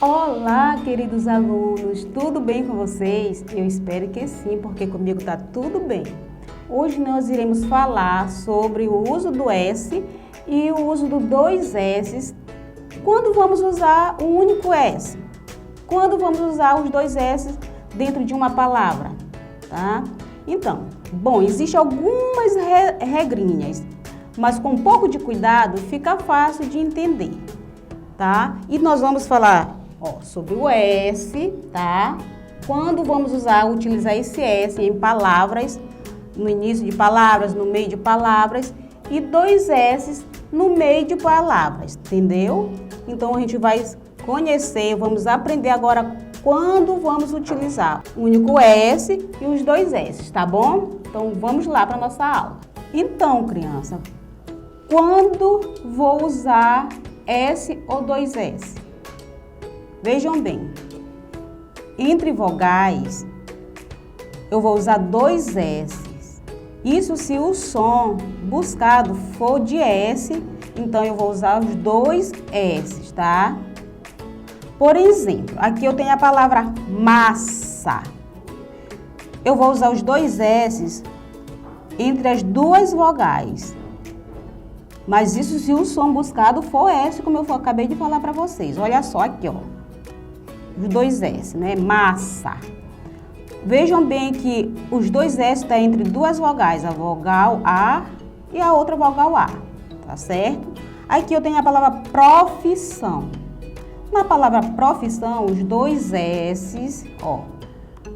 Olá, queridos alunos, tudo bem com vocês? Eu espero que sim, porque comigo está tudo bem. Hoje nós iremos falar sobre o uso do S e o uso do dois S. Quando vamos usar o único S? Quando vamos usar os dois S dentro de uma palavra, tá? Então, existem algumas regrinhas, mas com um pouco de cuidado fica fácil de entender, tá? E nós vamos falar sobre o S, tá? Quando vamos utilizar esse S em palavras, no início de palavras, no meio de palavras, e dois S no meio de palavras, entendeu? Então a gente vai conhecer, vamos aprender agora quando vamos utilizar o único S e os dois S, tá bom? Então vamos lá para a nossa aula. Então, criança, quando vou usar S ou dois S? Vejam bem, entre vogais eu vou usar dois S. Isso se o som buscado for de S, então eu vou usar os dois S, tá? Por exemplo, aqui eu tenho a palavra massa. Eu vou usar os dois S entre as duas vogais. Mas isso se o som buscado for S, como eu acabei de falar para vocês. Olha só aqui, ó. Os dois S, né? Massa. Vejam bem que os dois S estão entre duas vogais, a vogal A e a outra vogal A, tá certo? Aqui eu tenho a palavra profissão. Na palavra profissão, os dois S,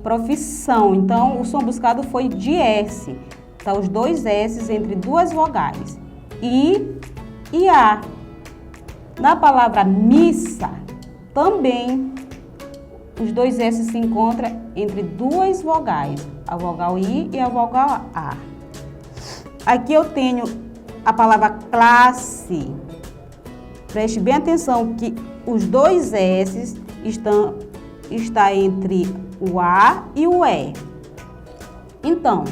profissão. Então, o som buscado foi de S. Tá os dois S entre duas vogais. I e A. Na palavra missa, também os dois S se encontram entre duas vogais, a vogal I e a vogal A. Aqui eu tenho a palavra classe. Preste bem atenção que os dois S estão entre o A e o E. Então,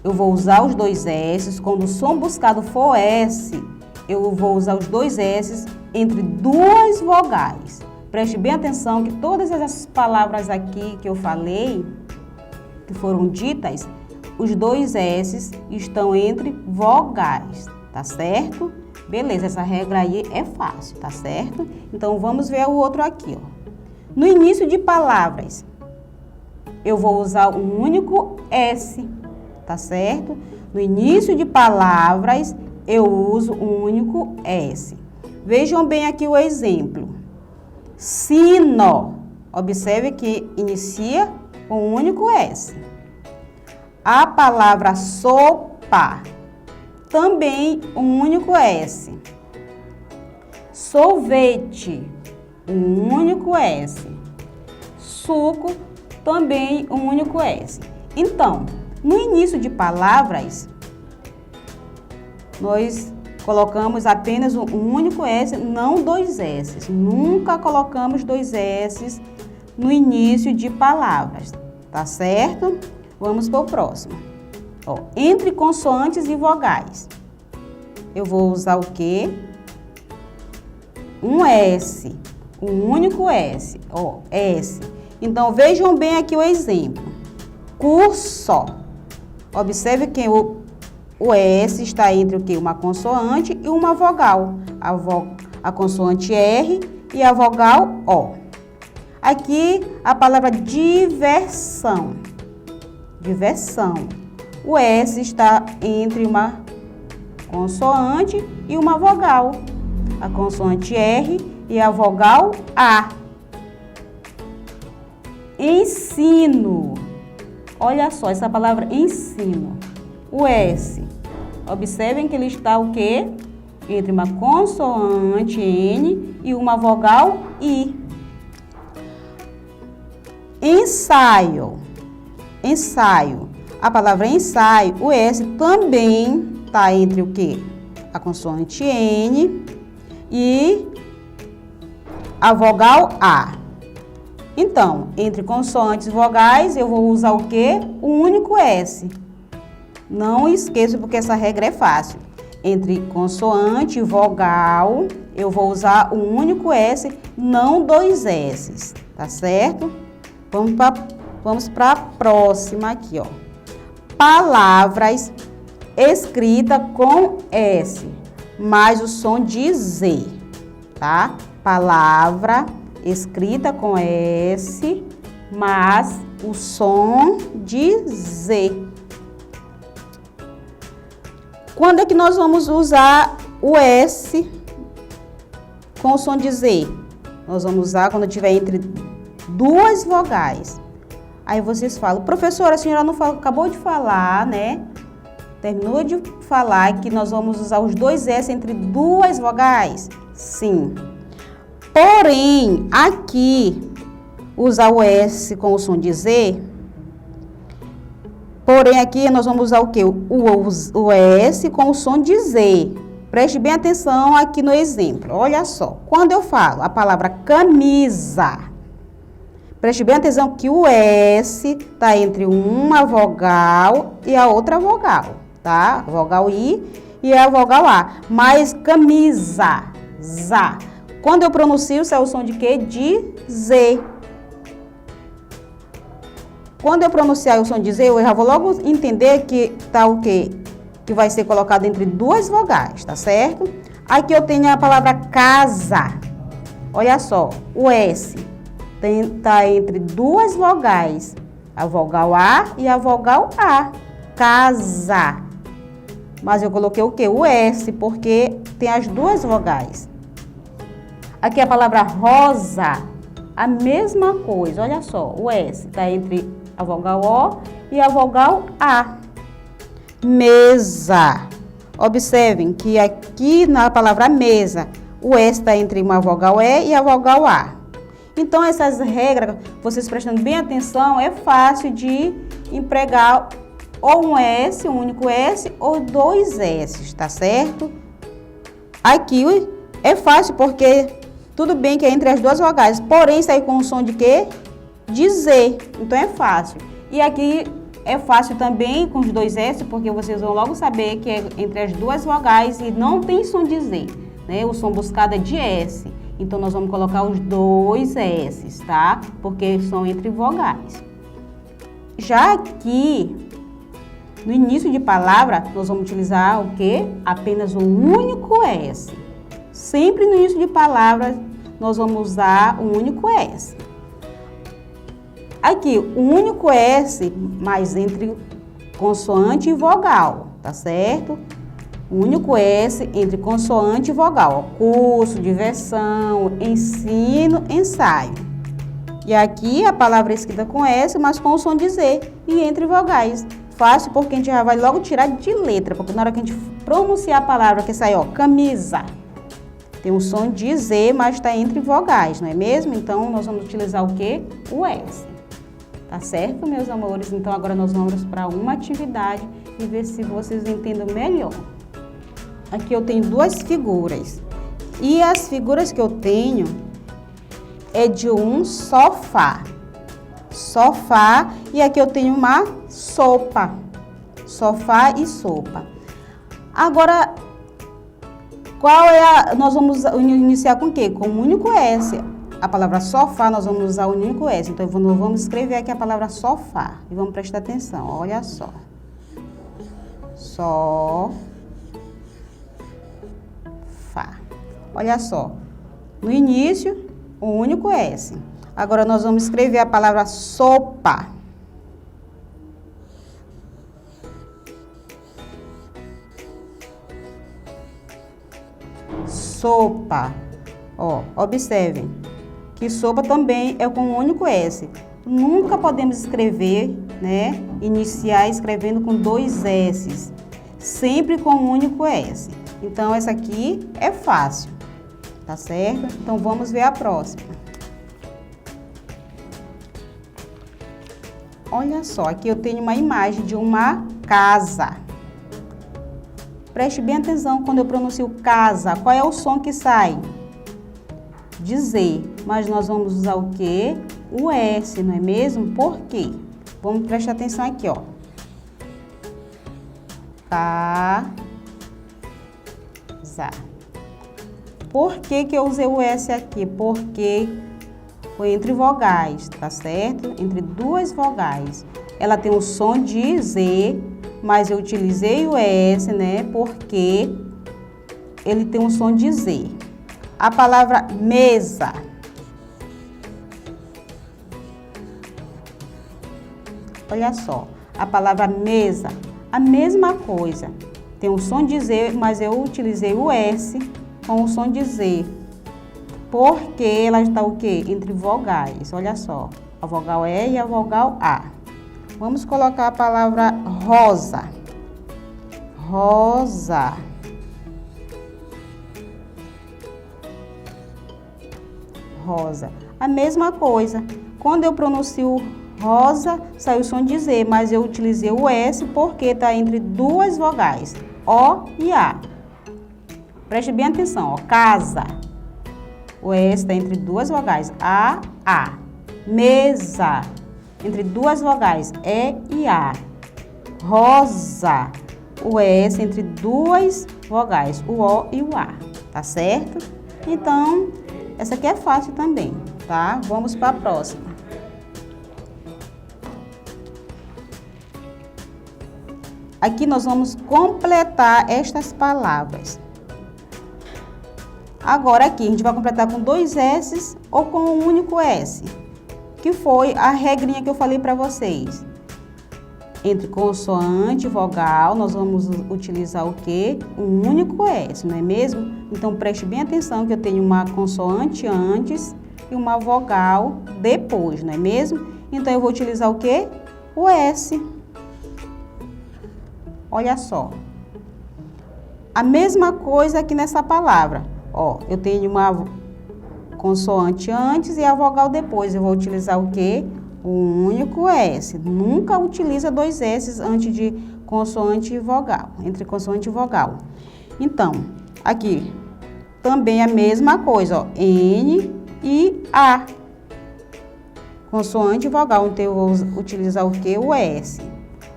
eu vou usar os dois S, quando o som buscado for S, eu vou usar os dois S entre duas vogais. Preste bem atenção que todas essas palavras aqui que eu falei, que foram ditas, os dois S estão entre vogais, tá certo? Beleza, essa regra aí é fácil, tá certo? Então, vamos ver o outro aqui, ó. No início de palavras, eu vou usar um único S, tá certo? No início de palavras, eu uso um único S. Vejam bem aqui o exemplo. Sino. Observe que inicia com um único S. A palavra sopa, também um único S. Sorvete, um único S. Suco, também um único S. Então, no início de palavras, nós colocamos apenas um único S, não dois S. Nunca colocamos dois S no início de palavras, tá certo? Vamos para o próximo. Entre consoantes e vogais, eu vou usar o quê? Um S, um único S, S. Então, vejam bem aqui o exemplo. Curso. Observe que o S está entre o quê? Uma consoante e uma vogal. A consoante R e a vogal O. Aqui, a palavra diversão. Diversão. O S está entre uma consoante e uma vogal. A consoante R e a vogal A. Ensino. Olha só, essa palavra ensino. O S, observem que ele está o quê? Entre uma consoante N e uma vogal I. Ensaio. Ensaio. A palavra ensaio, o S também está entre o quê? A consoante N e a vogal A. Então, entre consoantes e vogais, eu vou usar o quê? O único S. Não esqueça, porque essa regra é fácil. entre consoante e vogal, eu vou usar o único S, não dois S's, tá certo? Vamos para a próxima aqui, ó. Palavras escritas com S, mais o som de Z, tá? Palavra escrita com S, mas o som de Z. Quando é que nós vamos usar o S com o som de Z? Nós vamos usar quando tiver entre duas vogais. Aí vocês falam, professora, a senhora não falou, acabou de falar, né? Terminou de falar que nós vamos usar os dois S entre duas vogais? Sim. Porém, aqui, usar o S com o som de Z. Porém, aqui nós vamos usar o quê? O S com o som de Z. Preste bem atenção aqui no exemplo. Olha só. Quando eu falo a palavra camisa, preste bem atenção que o S está entre uma vogal e a outra vogal, tá? A vogal I e a vogal A. Mas camisa, za. Quando eu pronuncio, sai o som de quê? De Z. Quando eu pronunciar o som de Z, eu já vou logo entender que tá o quê? Que vai ser colocado entre duas vogais, tá certo? Aqui eu tenho a palavra casa. Olha só, o S tá entre duas vogais, a vogal A e a vogal A. Casa. Mas eu coloquei o quê? O S, porque tem as duas vogais. Aqui a palavra rosa, a mesma coisa, olha só, o S tá entre a vogal O e a vogal A. Mesa. Observem que aqui na palavra mesa, o S está entre uma vogal E e a vogal A. Então, essas regras, vocês prestando bem atenção, é fácil de empregar ou um S, um único S, ou dois S, tá certo? Aqui é fácil porque tudo bem que é entre as duas vogais, porém sai com o som de quê? De Z, então é fácil. E aqui é fácil também com os dois S, porque vocês vão logo saber que é entre as duas vogais e não tem som de Z, né? O som buscado é de S. Então, nós vamos colocar os dois S, tá? Porque são entre vogais. Já aqui, no início de palavra, nós vamos utilizar o quê? Apenas um único S. Sempre no início de palavra, nós vamos usar um único S. Aqui, um único S, mas entre consoante e vogal, tá certo? Um único S entre consoante e vogal. Curso, diversão, ensino, ensaio. E aqui a palavra escrita com S, mas com o som de Z e entre vogais. Fácil porque a gente já vai logo tirar de letra, porque na hora que a gente pronunciar a palavra que sai, ó, camisa, tem um som de Z, mas está entre vogais, não é mesmo? Então, nós vamos utilizar o quê? O S. Tá certo, meus amores? Então, agora nós vamos para uma atividade e ver se vocês entendem melhor. Aqui eu tenho duas figuras. E as figuras que eu tenho é de um sofá. Sofá. E aqui eu tenho uma sopa. Sofá e sopa. Agora, nós vamos iniciar com o quê? Com um único S. A palavra sofá, nós vamos usar o único S. Então, nós vamos escrever aqui a palavra sofá. E vamos prestar atenção. Olha só. Sofá. Olha só. No início, o único S. Agora, nós vamos escrever a palavra sopa. Sopa. Ó, observem que sopa também é com um único S. Nunca podemos escrever, né, iniciar escrevendo com dois S's. Sempre com um único S. Então, essa aqui é fácil, tá certo? Então, vamos ver a próxima. Olha só, aqui eu tenho uma imagem de uma casa. Preste bem atenção quando eu pronuncio casa. Qual é o som que sai? De Z. Mas nós vamos usar o quê? O S, não é mesmo? Por quê? Vamos prestar atenção aqui, ó. mesa. Por que que eu usei o S aqui? Porque foi entre vogais, tá certo? Entre duas vogais. Ela tem o som de Z, mas eu utilizei o S, né? Porque ele tem um som de Z. A palavra mesa. Olha só, a palavra mesa, a mesma coisa. Tem um som de Z, mas eu utilizei o S com o som de Z. Porque ela está o quê? Entre vogais. Olha só, a vogal E e a vogal A. Vamos colocar a palavra rosa. Rosa. Rosa. A mesma coisa. Quando eu pronuncio rosa, sai o som de Z, mas eu utilizei o S porque está entre duas vogais, O e A. Preste bem atenção, ó. Casa. O S está entre duas vogais, A. Mesa. Entre duas vogais, E e A. Rosa. O S entre duas vogais, o O e o A. Tá certo? Então, essa aqui é fácil também, tá? Vamos para a próxima. Aqui nós vamos completar estas palavras. Agora aqui a gente vai completar com dois S ou com um único S, que foi a regrinha que eu falei para vocês. Entre consoante e vogal, nós vamos utilizar o quê? Um único S, não é mesmo? Então preste bem atenção que eu tenho uma consoante antes e uma vogal depois, não é mesmo? Então eu vou utilizar o quê? O S. Olha só. A mesma coisa aqui nessa palavra. Ó, eu tenho uma consoante antes e a vogal depois. Eu vou utilizar o quê? Um único S. Nunca utiliza dois S antes de consoante e vogal, entre consoante e vogal. Então, aqui também a mesma coisa, ó, N e A. Consoante e vogal, então eu vou utilizar o quê? O S.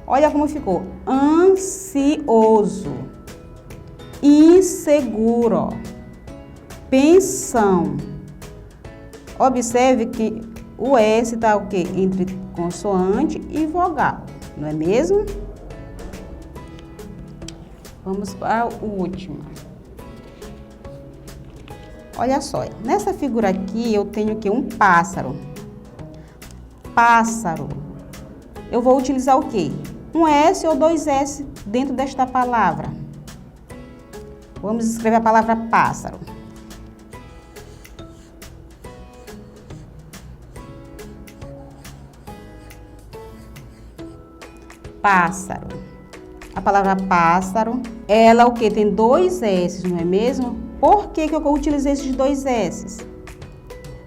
Olha como ficou. Ansioso, inseguro, ó. Pensão. Observe que o S está o quê? Entre consoante e vogal, não é mesmo? Vamos para o último. Olha só, nessa figura aqui eu tenho o quê? Um pássaro. Pássaro. Eu vou utilizar o quê? Um S ou dois S dentro desta palavra. Vamos escrever a palavra pássaro. Pássaro. A palavra pássaro, ela o que? Tem dois S, não é mesmo? Por que que eu utilizei esses dois S?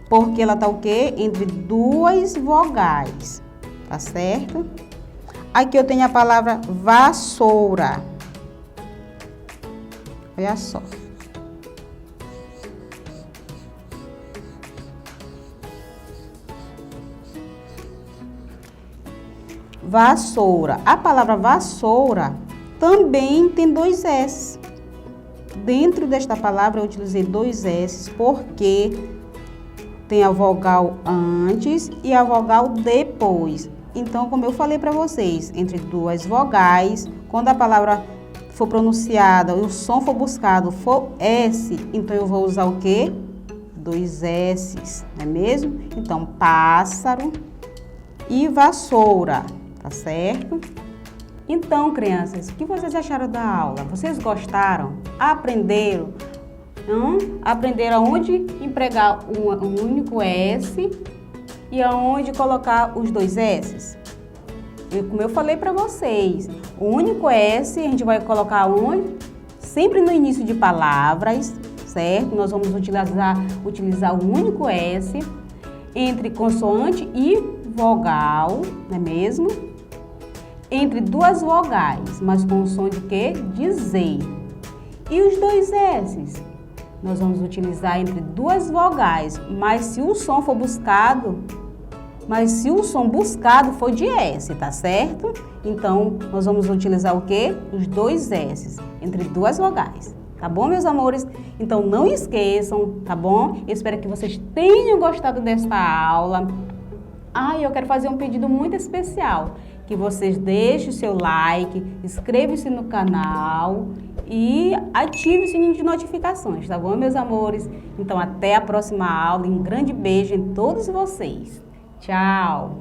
Porque ela tá o quê? Entre duas vogais, tá certo? Aqui eu tenho a palavra vassoura. Olha só. Vassoura. A palavra vassoura também tem dois S. Dentro desta palavra eu utilizei dois S porque tem a vogal antes e a vogal depois. Então, como eu falei para vocês, entre duas vogais, quando a palavra for pronunciada e o som for buscado for S, então eu vou usar o quê? Dois S, não é mesmo? Então, pássaro e vassoura. Tá certo? Então, crianças, o que vocês acharam da aula? Vocês gostaram? Aprenderam? Aprenderam aonde empregar um único S e aonde colocar os dois S? Como eu falei para vocês, o único S a gente vai colocar onde? Sempre no início de palavras, certo? Nós vamos utilizar o único S entre consoante e vogal, não é mesmo? Entre duas vogais, mas com o som de quê? De Z. E os dois S? Nós vamos utilizar entre duas vogais, mas se o som buscado for de S, tá certo? Então, nós vamos utilizar o quê? Os dois S, entre duas vogais, tá bom, meus amores? Então não esqueçam, tá bom? Eu espero que vocês tenham gostado desta aula. Eu quero fazer um pedido muito especial, que vocês deixem o seu like, inscrevam-se no canal e ativem o sininho de notificações, tá bom, meus amores? Então até a próxima aula e um grande beijo em todos vocês. Tchau!